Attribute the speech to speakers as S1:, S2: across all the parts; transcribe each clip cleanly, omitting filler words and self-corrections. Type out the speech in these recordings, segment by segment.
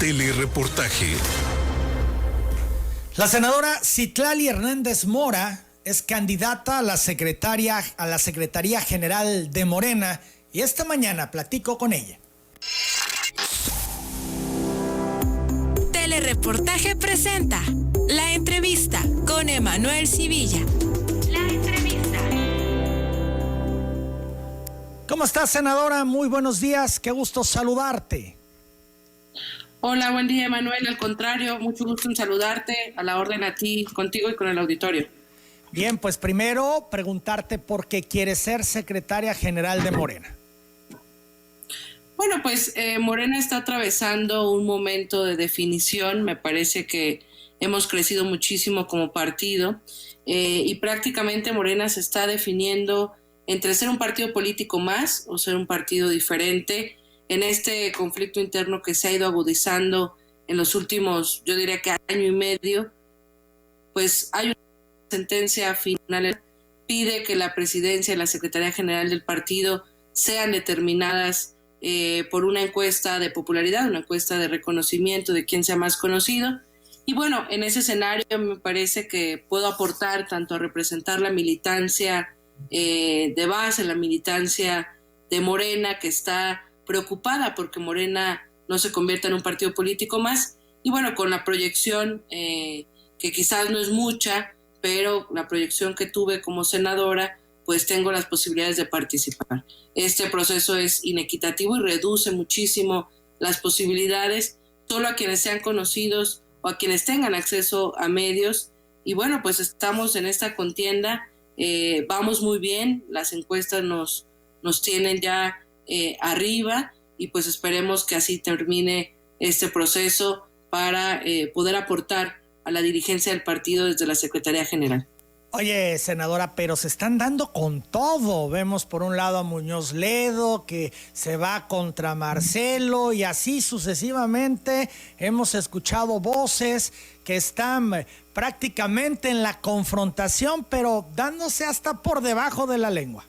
S1: Telereportaje.
S2: La senadora Citlali Hernández Mora es candidata a la Secretaría General de Morena y esta mañana platico con ella.
S3: Telereportaje presenta La Entrevista con Emanuel Civilla. La Entrevista.
S2: ¿Cómo estás, senadora? Muy buenos días, qué gusto saludarte.
S4: Hola, buen día, Emanuel. Al contrario, mucho gusto en saludarte, a la orden a ti, contigo y con el auditorio.
S2: Bien, pues primero preguntarte por qué quieres ser secretaria general de Morena.
S4: Bueno, pues Morena está atravesando un momento de definición. Me parece que hemos crecido muchísimo como partido y prácticamente Morena se está definiendo entre ser un partido político más o ser un partido diferente en este conflicto interno que se ha ido agudizando en los últimos, yo diría que año y medio. Pues hay una sentencia final que pide que la presidencia y la Secretaría General del partido sean determinadas por una encuesta de popularidad, una encuesta de reconocimiento de quién sea más conocido. Y bueno, en ese escenario me parece que puedo aportar tanto a representar la militancia de base, la militancia de Morena, que está preocupada porque Morena no se convierta en un partido político más, y bueno, con la proyección que quizás no es mucha, pero la proyección que tuve como senadora, pues tengo las posibilidades de participar. Este proceso es inequitativo y reduce muchísimo las posibilidades solo a quienes sean conocidos o a quienes tengan acceso a medios. Y bueno, pues estamos en esta contienda, vamos muy bien, las encuestas nos tienen ya arriba y pues esperemos que así termine este proceso para poder aportar a la dirigencia del partido desde la Secretaría General.
S2: Oye, senadora, pero se están dando con todo. Vemos por un lado a Muñoz Ledo que se va contra Marcelo y así sucesivamente. Hemos escuchado voces que están prácticamente en la confrontación, pero dándose hasta por debajo de la lengua.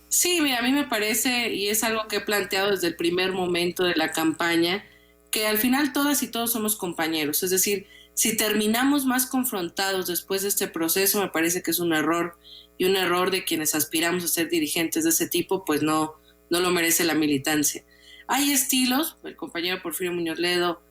S4: Sí, mira, a mí me parece, y es algo que he planteado desde el primer momento de la campaña, que al final todas y todos somos compañeros. Es decir, si terminamos más confrontados después de este proceso, me parece que es un error, y un error de quienes aspiramos a ser dirigentes de ese tipo, pues no lo merece la militancia. Hay estilos, el compañero Porfirio Muñoz Ledo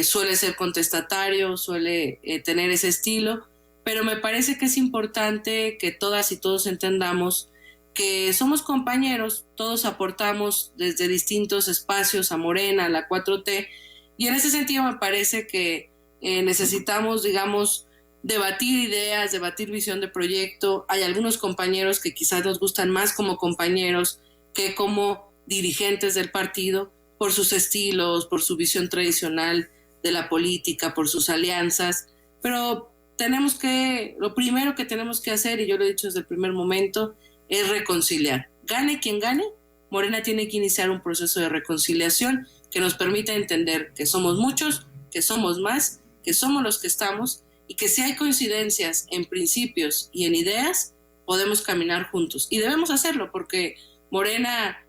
S4: suele ser contestatario, suele tener ese estilo, pero me parece que es importante que todas y todos entendamos que somos compañeros, todos aportamos desde distintos espacios a Morena, a la 4T, y en ese sentido me parece que necesitamos, digamos, debatir ideas, debatir visión de proyecto. Hay algunos compañeros que quizás nos gustan más como compañeros que como dirigentes del partido, por sus estilos, por su visión tradicional de la política, por sus alianzas, pero lo primero que tenemos que hacer, y yo lo he dicho desde el primer momento, es reconciliar. Gane quien gane, Morena tiene que iniciar un proceso de reconciliación que nos permita entender que somos muchos, que somos más, que somos los que estamos, y que si hay coincidencias en principios y en ideas, podemos caminar juntos. Y debemos hacerlo porque Morena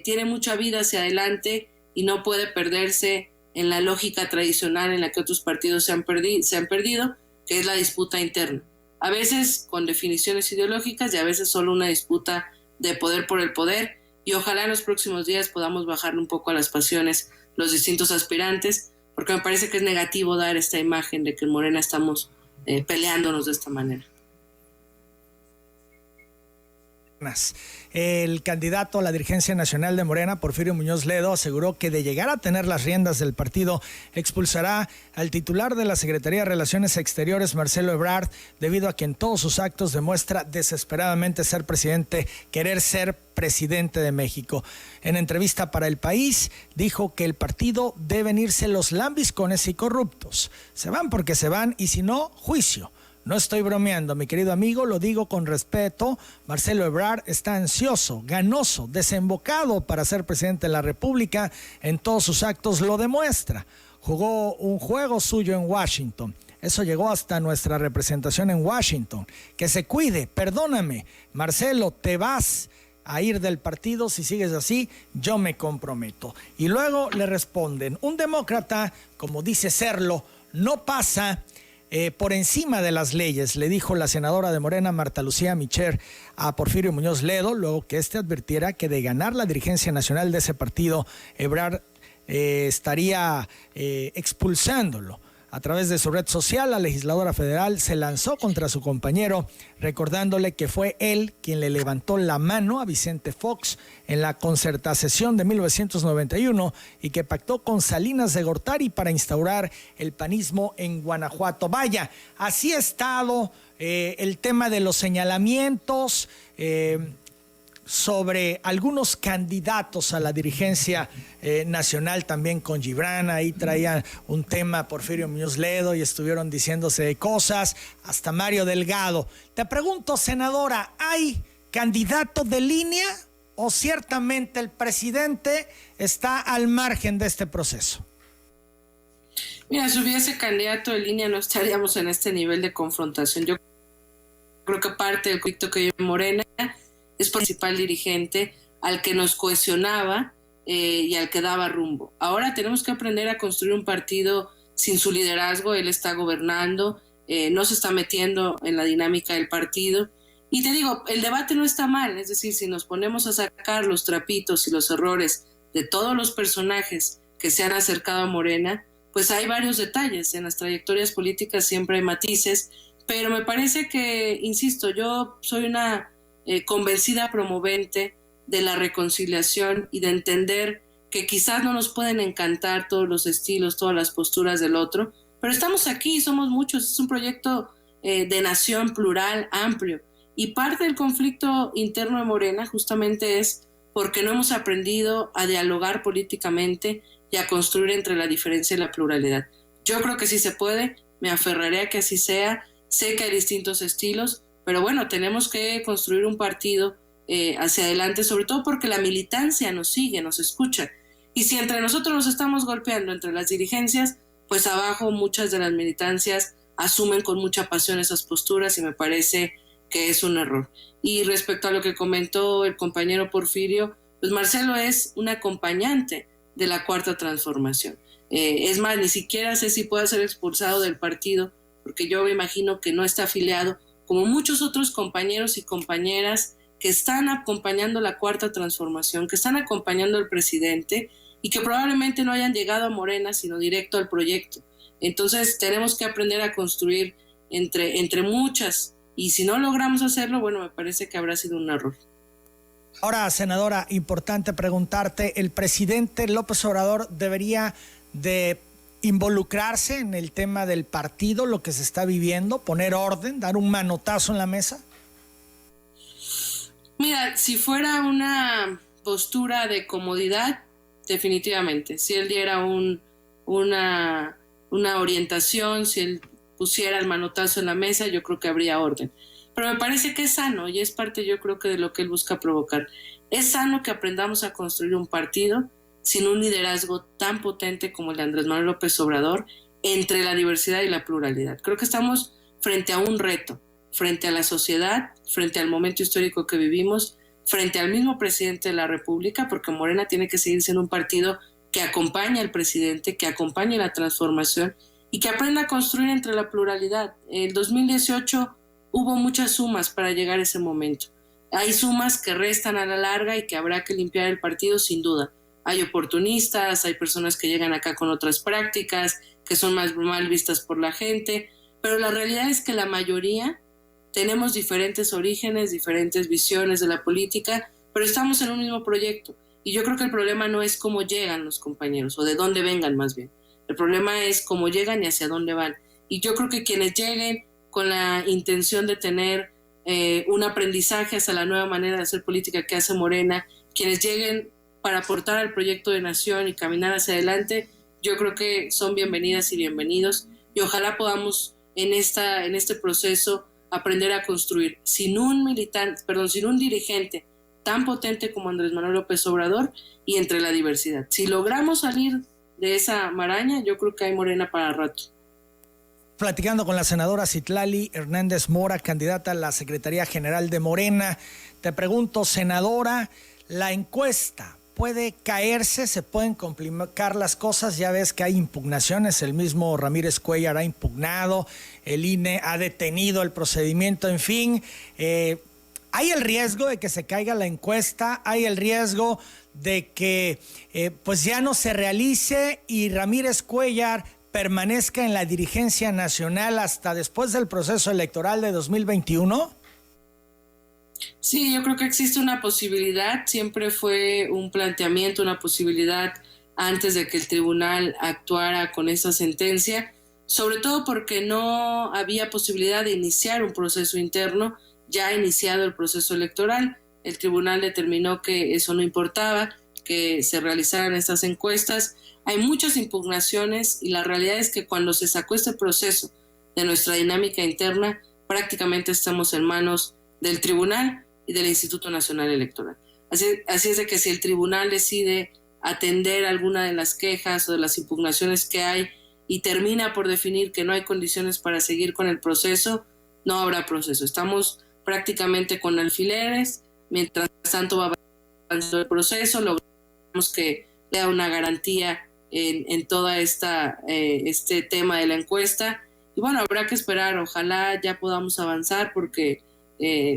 S4: tiene mucha vida hacia adelante y no puede perderse en la lógica tradicional en la que otros partidos se han perdido, que es la disputa interna. A veces con definiciones ideológicas y a veces solo una disputa de poder por el poder, y ojalá en los próximos días podamos bajarle un poco a las pasiones los distintos aspirantes, porque me parece que es negativo dar esta imagen de que en Morena estamos peleándonos de esta manera.
S2: El candidato a la dirigencia nacional de Morena, Porfirio Muñoz Ledo, aseguró que de llegar a tener las riendas del partido, expulsará al titular de la Secretaría de Relaciones Exteriores, Marcelo Ebrard, debido a que en todos sus actos demuestra desesperadamente querer ser presidente de México. En entrevista para El País, dijo que el partido deben irse los lambiscones y corruptos. Se van porque se van y si no, juicio. No estoy bromeando, mi querido amigo, lo digo con respeto. Marcelo Ebrard está ansioso, ganoso, desembocado para ser presidente de la República. En todos sus actos lo demuestra. Jugó un juego suyo en Washington. Eso llegó hasta nuestra representación en Washington. Que se cuide, perdóname. Marcelo, te vas. a ir del partido. Si sigues así, yo me comprometo. Y luego le responden, un demócrata, como dice serlo, no pasa por encima de las leyes, le dijo la senadora de Morena, Marta Lucía Micher, a Porfirio Muñoz Ledo, luego que éste advirtiera que de ganar la dirigencia nacional de ese partido, Ebrard estaría expulsándolo. A través de su red social, la legisladora federal se lanzó contra su compañero, recordándole que fue él quien le levantó la mano a Vicente Fox en la concertación de 1991 y que pactó con Salinas de Gortari para instaurar el panismo en Guanajuato. Vaya, así ha estado el tema de los señalamientos sobre algunos candidatos a la dirigencia nacional, también con Gibran. Ahí traían un tema Porfirio Muñoz Ledo y estuvieron diciéndose cosas, hasta Mario Delgado. Te pregunto, senadora, ¿hay candidato de línea o ciertamente el presidente está al margen de este proceso?
S4: Mira, si hubiese candidato de línea no estaríamos en este nivel de confrontación. Yo creo que parte del conflicto que hay en Morena es principal dirigente al que nos cohesionaba y al que daba rumbo. Ahora tenemos que aprender a construir un partido sin su liderazgo. Él está gobernando, no se está metiendo en la dinámica del partido. Y te digo, el debate no está mal, es decir, si nos ponemos a sacar los trapitos y los errores de todos los personajes que se han acercado a Morena, pues hay varios detalles. En las trayectorias políticas siempre hay matices, pero me parece que, insisto, yo soy una convencida promovente de la reconciliación y de entender que quizás no nos pueden encantar todos los estilos, todas las posturas del otro, pero estamos aquí, somos muchos, es un proyecto de nación plural, amplio, y parte del conflicto interno de Morena justamente es porque no hemos aprendido a dialogar políticamente y a construir entre la diferencia y la pluralidad. Yo creo que sí se puede, me aferraré a que así sea, sé que hay distintos estilos, pero bueno, tenemos que construir un partido hacia adelante, sobre todo porque la militancia nos sigue, nos escucha. Y si entre nosotros nos estamos golpeando entre las dirigencias, pues abajo muchas de las militancias asumen con mucha pasión esas posturas y me parece que es un error. Y respecto a lo que comentó el compañero Porfirio, pues Marcelo es un acompañante de la Cuarta Transformación. Es más, ni siquiera sé si pueda ser expulsado del partido, porque yo me imagino que no está afiliado, como muchos otros compañeros y compañeras que están acompañando la Cuarta Transformación, que están acompañando al presidente y que probablemente no hayan llegado a Morena, sino directo al proyecto. Entonces tenemos que aprender a construir entre muchas, y si no logramos hacerlo, bueno, me parece que habrá sido un error.
S2: Ahora, senadora, importante preguntarte, ¿el presidente López Obrador debería de involucrarse en el tema del partido, lo que se está viviendo, poner orden, dar un manotazo en la mesa?
S4: Mira, si fuera una postura de comodidad, definitivamente. Si él diera una orientación, si él pusiera el manotazo en la mesa, yo creo que habría orden. Pero me parece que es sano y es parte, yo creo, que de lo que él busca provocar. Es sano que aprendamos a construir un partido sin un liderazgo tan potente como el de Andrés Manuel López Obrador, entre la diversidad y la pluralidad. Creo que estamos frente a un reto, frente a la sociedad, frente al momento histórico que vivimos, frente al mismo presidente de la República, porque Morena tiene que seguir siendo un partido que acompañe al presidente, que acompañe la transformación y que aprenda a construir entre la pluralidad. En 2018 hubo muchas sumas para llegar a ese momento. Hay sumas que restan a la larga y que habrá que limpiar el partido sin duda. Hay oportunistas, hay personas que llegan acá con otras prácticas, que son más mal vistas por la gente, pero la realidad es que la mayoría tenemos diferentes orígenes, diferentes visiones de la política, pero estamos en un mismo proyecto. Y yo creo que el problema no es cómo llegan los compañeros, o de dónde vengan más bien. El problema es cómo llegan y hacia dónde van. Y yo creo que quienes lleguen con la intención de tener un aprendizaje hacia la nueva manera de hacer política que hace Morena, quienes lleguen para aportar al proyecto de nación y caminar hacia adelante, yo creo que son bienvenidas y bienvenidos. Y ojalá podamos en este proceso aprender a construir sin un dirigente tan potente como Andrés Manuel López Obrador y entre la diversidad. Si logramos salir de esa maraña, yo creo que hay Morena para rato.
S2: platicando con la senadora Citlali Hernández Mora, candidata a la Secretaría General de Morena. Te pregunto, senadora, ¿la encuesta puede caerse? ¿Se pueden complicar las cosas? Ya ves que hay impugnaciones, el mismo Ramírez Cuéllar ha impugnado, el INE ha detenido el procedimiento, en fin. ¿Hay el riesgo de que se caiga la encuesta? ¿Hay el riesgo de que pues ya no se realice y Ramírez Cuéllar permanezca en la dirigencia nacional hasta después del proceso electoral de 2021?
S4: Sí, yo creo que existe una posibilidad, siempre fue un planteamiento, una posibilidad antes de que el tribunal actuara con esa sentencia, sobre todo porque no había posibilidad de iniciar un proceso interno, ya iniciado el proceso electoral. El tribunal determinó que eso no importaba, que se realizaran estas encuestas. Hay muchas impugnaciones y la realidad es que cuando se sacó este proceso de nuestra dinámica interna, prácticamente estamos en manos del tribunal y del Instituto Nacional Electoral. Así es de que si el tribunal decide atender alguna de las quejas o de las impugnaciones que hay y termina por definir que no hay condiciones para seguir con el proceso, no habrá proceso. Estamos prácticamente con alfileres, mientras tanto va avanzando el proceso, logramos que haya una garantía en toda este tema de la encuesta. Y bueno, habrá que esperar, ojalá ya podamos avanzar porque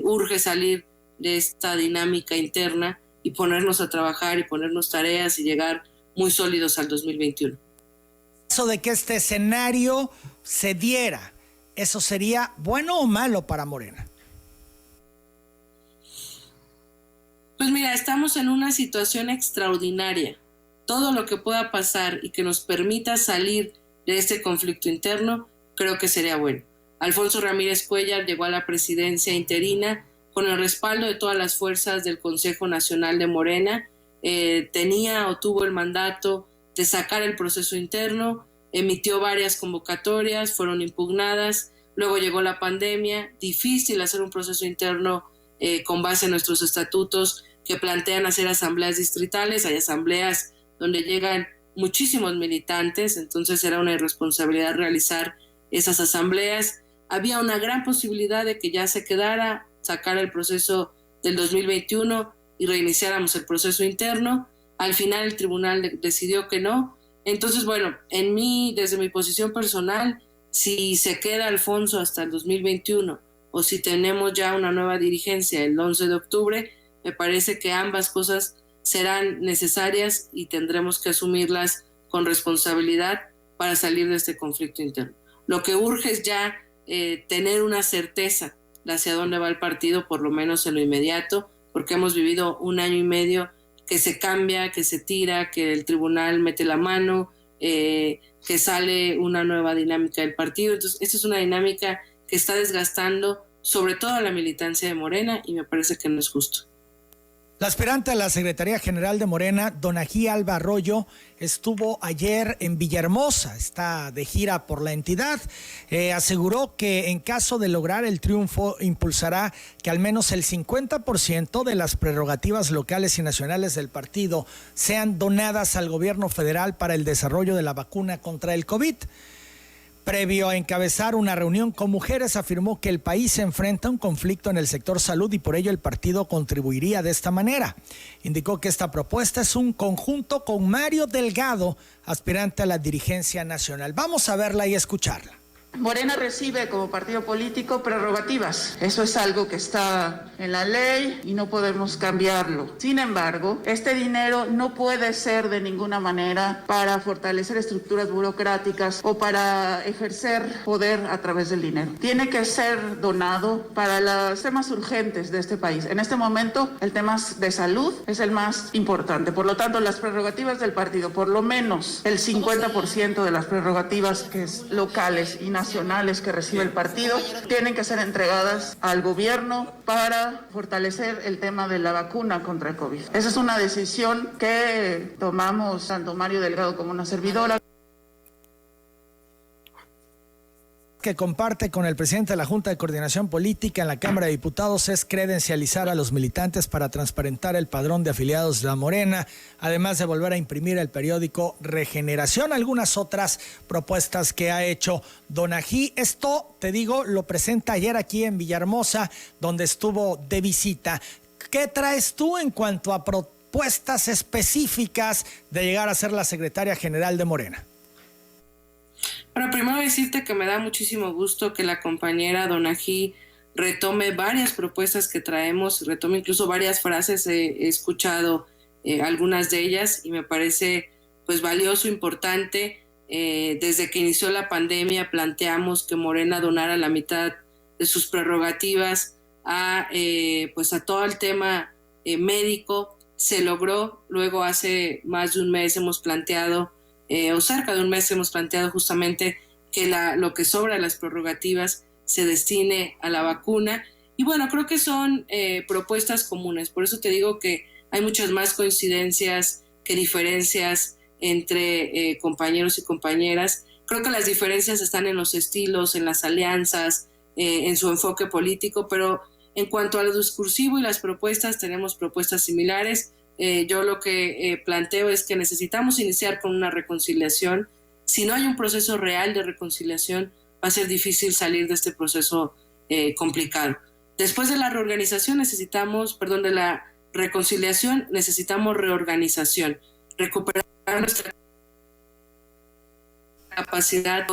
S4: urge salir de esta dinámica interna y ponernos a trabajar y ponernos tareas y llegar muy sólidos al 2021.
S2: Eso de que este escenario se diera, ¿eso sería bueno o malo para Morena?
S4: Pues mira, estamos en una situación extraordinaria. Todo lo que pueda pasar y que nos permita salir de este conflicto interno, creo que sería bueno. Alfonso Ramírez Cuéllar llegó a la presidencia interina con el respaldo de todas las fuerzas del Consejo Nacional de Morena. Tenía o tuvo el mandato de sacar el proceso interno, emitió varias convocatorias, fueron impugnadas, luego llegó la pandemia, difícil hacer un proceso interno con base en nuestros estatutos que plantean hacer asambleas distritales. Hay asambleas donde llegan muchísimos militantes, entonces era una irresponsabilidad realizar esas asambleas. Había una gran posibilidad de que ya se quedara, sacar el proceso del 2021 y reiniciáramos el proceso interno. Al final el tribunal decidió que no. Entonces, bueno, desde mi posición personal, si se queda Alfonso hasta el 2021 o si tenemos ya una nueva dirigencia el 11 de octubre, me parece que ambas cosas serán necesarias y tendremos que asumirlas con responsabilidad para salir de este conflicto interno. Lo que urge es ya tener una certeza de hacia dónde va el partido, por lo menos en lo inmediato, porque hemos vivido 1 año y medio que se cambia, que se tira, que el tribunal mete la mano, que sale una nueva dinámica del partido. Entonces, esta es una dinámica que está desgastando sobre todo a la militancia de Morena y me parece que no es justo.
S2: La aspirante a la Secretaría General de Morena, Donají Alba Arroyo, estuvo ayer en Villahermosa, está de gira por la entidad. Aseguró que en caso de lograr el triunfo, impulsará que al menos el 50% de las prerrogativas locales y nacionales del partido sean donadas al gobierno federal para el desarrollo de la vacuna contra el COVID. Previo a encabezar una reunión con mujeres, afirmó que el país se enfrenta a un conflicto en el sector salud y por ello el partido contribuiría de esta manera. Indicó que esta propuesta es un conjunto con Mario Delgado, aspirante a la dirigencia nacional. Vamos a verla y escucharla.
S1: Morena recibe como partido político prerrogativas. Eso es algo que está en la ley y no podemos cambiarlo. Sin embargo, este dinero no puede ser de ninguna manera para fortalecer estructuras burocráticas o para ejercer poder a través del dinero. Tiene que ser donado para los temas urgentes de este país. En este momento, el tema de salud es el más importante. Por lo tanto, las prerrogativas del partido, por lo menos el 50% de las prerrogativas que es locales y nacionales que recibe el partido tienen que ser entregadas al gobierno para fortalecer el tema de la vacuna contra el COVID. Esa es una decisión que tomamos tanto Mario Delgado como una servidora.
S2: que comparte con el presidente de la Junta de Coordinación Política en la Cámara de Diputados es credencializar a los militantes para transparentar el padrón de afiliados de la Morena, además de volver a imprimir el periódico Regeneración, algunas otras propuestas que ha hecho Donají. Esto, te digo, lo presenta ayer aquí en Villahermosa, donde estuvo de visita. ¿Qué traes tú en cuanto a propuestas específicas de llegar a ser la secretaria general de Morena?
S4: Bueno, primero decirte que me da muchísimo gusto que la compañera Donají retome varias propuestas que traemos, retome incluso varias frases, he escuchado algunas de ellas y me parece pues valioso, importante. Desde que inició la pandemia planteamos que Morena donara la mitad de sus prerrogativas a todo el tema médico. Se logró. Luego hace más de un mes hemos planteado o cerca de un mes hemos planteado justamente que lo que sobra de las prerrogativas se destine a la vacuna. Y bueno, creo que son propuestas comunes. Por eso te digo que hay muchas más coincidencias que diferencias entre compañeros y compañeras. Creo que las diferencias están en los estilos, en las alianzas, en su enfoque político, pero en cuanto a lo discursivo y las propuestas, tenemos propuestas similares. Yo lo que planteo es que necesitamos iniciar con una reconciliación. Si no hay un proceso real de reconciliación, va a ser difícil salir de este proceso complicado. Después de la de la reconciliación, necesitamos reorganización, recuperar nuestra capacidad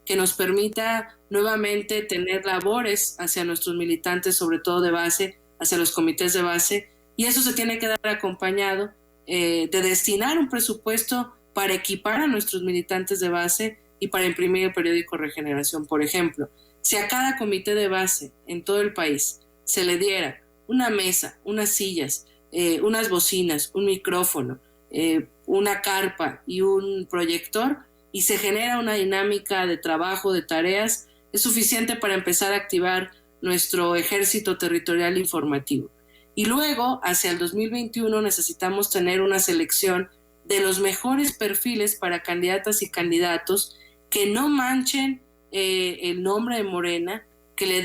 S4: que nos permita nuevamente tener labores hacia nuestros militantes, sobre todo de base, hacia los comités de base. Y eso se tiene que dar acompañado de destinar un presupuesto para equipar a nuestros militantes de base y para imprimir el periódico Regeneración. Por ejemplo, si a cada comité de base en todo el país se le diera una mesa, unas sillas, unas bocinas, un micrófono, una carpa y un proyector, y se genera una dinámica de trabajo, de tareas, es suficiente para empezar a activar nuestro ejército territorial informativo. Y luego, hacia el 2021, necesitamos tener una selección de los mejores perfiles para candidatas y candidatos que no manchen el nombre de Morena, que le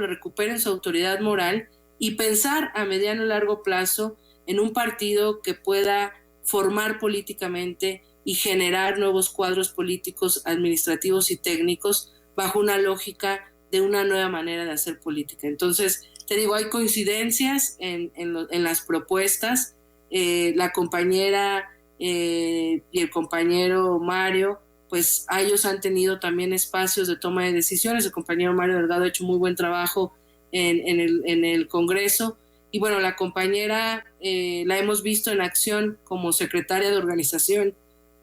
S4: recuperen su autoridad moral y pensar a mediano y largo plazo en un partido que pueda formar políticamente y generar nuevos cuadros políticos, administrativos y técnicos bajo una lógica de una nueva manera de hacer política. Entonces, te digo, hay coincidencias en las propuestas. La compañera y el compañero Mario, pues ellos han tenido también espacios de toma de decisiones. El compañero Mario Delgado ha hecho muy buen trabajo en el Congreso. Y bueno, la compañera la hemos visto en acción como secretaria de organización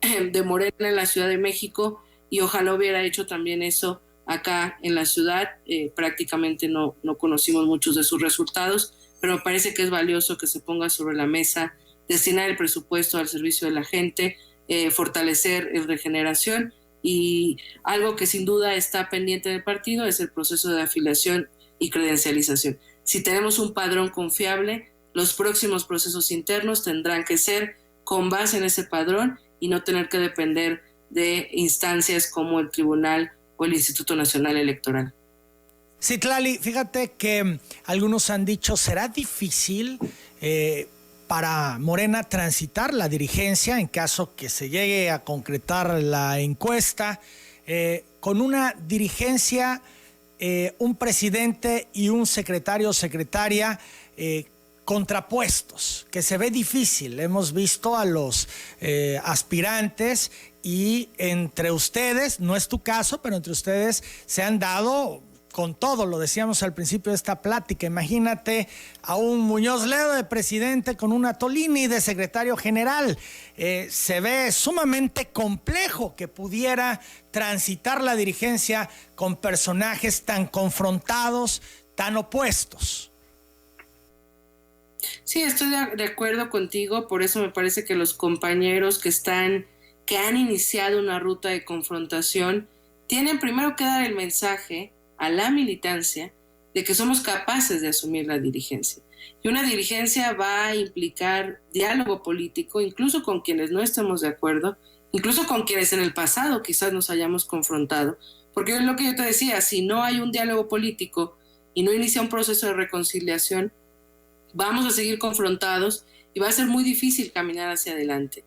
S4: de Morena en la Ciudad de México, y ojalá hubiera hecho también eso acá en la ciudad. Prácticamente no conocimos muchos de sus resultados, pero me parece que es valioso que se ponga sobre la mesa destinar el presupuesto al servicio de la gente, fortalecer el Regeneración, y algo que sin duda está pendiente del partido es el proceso de afiliación y credencialización. Si tenemos un padrón confiable, los próximos procesos internos tendrán que ser con base en ese padrón y no tener que depender de instancias como el Tribunal o el Instituto Nacional Electoral.
S2: Citlali, fíjate que algunos han dicho, será difícil para Morena transitar la dirigencia en caso que se llegue a concretar la encuesta, con una dirigencia, un presidente y un secretario o secretaria contrapuestos, que se ve difícil. Hemos visto a los aspirantes y entre ustedes, no es tu caso, pero entre ustedes se han dado con todo, lo decíamos al principio de esta plática. Imagínate a un Muñoz Ledo de presidente con una Tolini de secretario general. Se ve sumamente complejo que pudiera transitar la dirigencia con personajes tan confrontados, tan opuestos.
S4: Sí, estoy de acuerdo contigo. Por eso me parece que los compañeros que han iniciado una ruta de confrontación tienen primero que dar el mensaje a la militancia de que somos capaces de asumir la dirigencia. Y una dirigencia va a implicar diálogo político, incluso con quienes no estemos de acuerdo, incluso con quienes en el pasado quizás nos hayamos confrontado, Porque es lo que yo te decía, si no hay un diálogo político y no inicia un proceso de reconciliación, vamos a seguir confrontados y va a ser muy difícil caminar hacia adelante.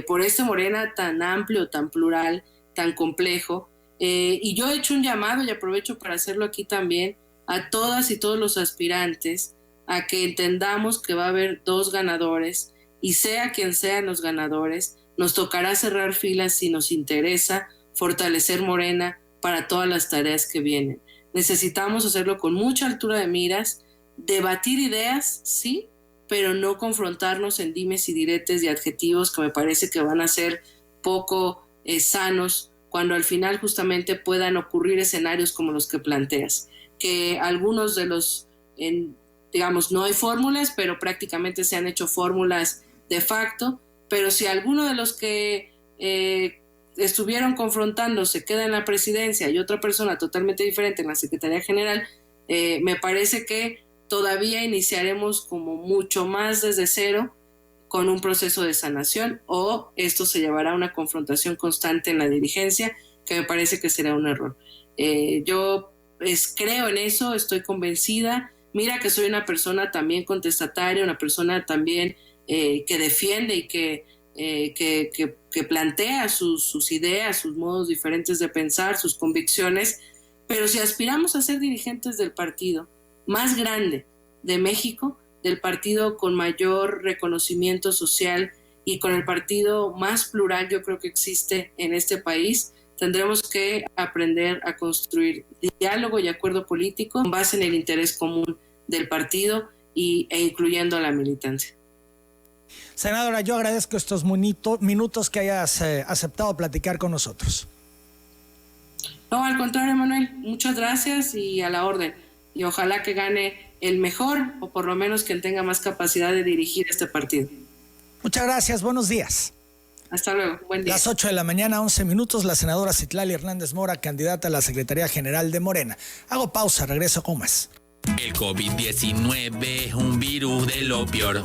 S4: Por este Morena tan amplio, tan plural, tan complejo, y yo he hecho un llamado y aprovecho para hacerlo aquí también a todas y todos los aspirantes a que entendamos que va a haber 2 ganadores y sea quien sean los ganadores, nos tocará cerrar filas si nos interesa fortalecer Morena para todas las tareas que vienen. Necesitamos hacerlo con mucha altura de miras, debatir ideas, sí, pero no confrontarnos en dimes y diretes y adjetivos que me parece que van a ser poco sanos cuando al final justamente puedan ocurrir escenarios como los que planteas, que algunos de los, digamos, no hay fórmulas, pero prácticamente se han hecho fórmulas de facto, pero si alguno de los que estuvieron confrontándose queda en la presidencia y otra persona totalmente diferente en la Secretaría General, me parece que todavía iniciaremos como mucho más desde cero con un proceso de sanación, o esto se llevará a una confrontación constante en la dirigencia, que me parece que será un error. Yo creo en eso, estoy convencida. Mira que soy una persona también contestataria, una persona también que defiende y que plantea sus ideas, sus modos diferentes de pensar, sus convicciones, pero si aspiramos a ser dirigentes del partido más grande de México, del partido con mayor reconocimiento social y con el partido más plural yo creo que existe en este país, tendremos que aprender a construir diálogo y acuerdo político con base en el interés común del partido e incluyendo a la militancia.
S2: Senadora, yo agradezco estos minutos que hayas aceptado platicar con nosotros.
S4: No, al contrario, Manuel, muchas gracias y a la orden. Y ojalá que gane el mejor, o por lo menos quien tenga más capacidad de dirigir este partido.
S2: Muchas gracias, buenos días.
S4: Hasta luego, buen día.
S2: Las 8 de la mañana, 11 minutos, la senadora Citlali Hernández Mora, candidata a la Secretaría General de Morena. Hago pausa, regreso con más.
S5: El COVID-19 es un virus de lo peor.